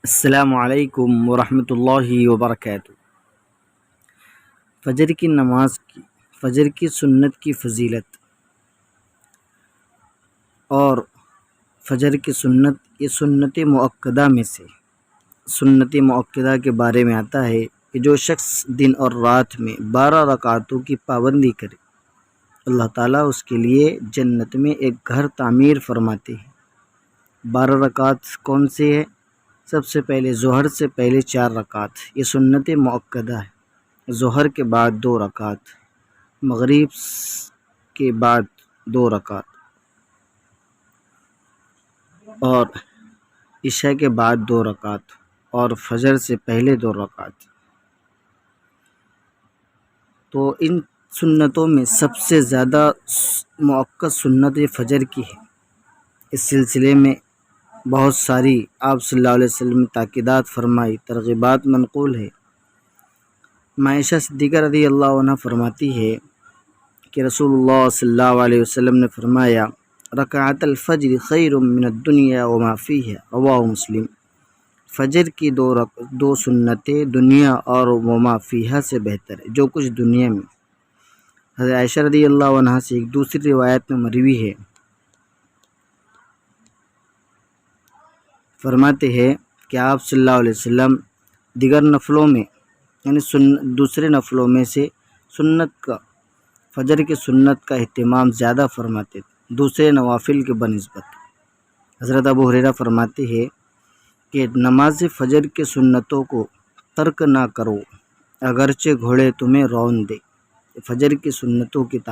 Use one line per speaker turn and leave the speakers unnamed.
السلام علیکم ورحمۃ اللہ وبرکاتہ۔ فجر کی سنت کی فضیلت اور فجر کی سنت یہ سنت مؤکدہ میں سے سنت مؤکدہ کے بارے میں آتا ہے کہ جو شخص دن اور رات میں 12 رکعتوں کی پابندی کرے اللہ تعالیٰ اس کے لیے جنت میں ایک گھر تعمیر فرماتے ہیں۔ 12 رکعت کون سے ہے؟ سب سے پہلے ظہر سے پہلے 4 رکعت، یہ سنت مؤکدہ ہے۔ ظہر کے بعد 2 رکعت، مغرب کے بعد 2 رکعت اور عشاء کے بعد 2 رکعت اور فجر سے پہلے 2 رکعت۔ تو ان سنتوں میں سب سے زیادہ مؤکد سنت فجر کی ہے۔ اس سلسلے میں بہت ساری آپ صلی اللہ علیہ وسلم نے تاکیدات فرمائی، ترغیبات منقول ہے۔ عائشہ صدیقہ رضی اللہ عنہ فرماتی ہے کہ رسول اللہ صلی اللہ علیہ وسلم نے فرمایا رکعت الفجر خیر من الدنیا وما فیہا، رواہ مسلم۔ فجر کی دو سنتیں دنیا اور وما فیہا سے بہتر ہے، جو کچھ دنیا میں۔ حضرت عائشہ رضی اللہ عنہ سے ایک دوسری روایت میں مروی ہے، فرماتے ہیں کہ آپ صلی اللہ علیہ وسلم دیگر نفلوں میں یعنی دوسرے نفلوں میں سے فجر کی سنت کا اہتمام زیادہ فرماتے تھے دوسرے نوافل کے بنسبت۔ حضرت ابو ہریرہ فرماتے ہیں کہ نماز فجر کی سنتوں کو ترک نہ کرو اگرچہ گھوڑے تمہیں رون دے۔ فجر کی سنتوں کی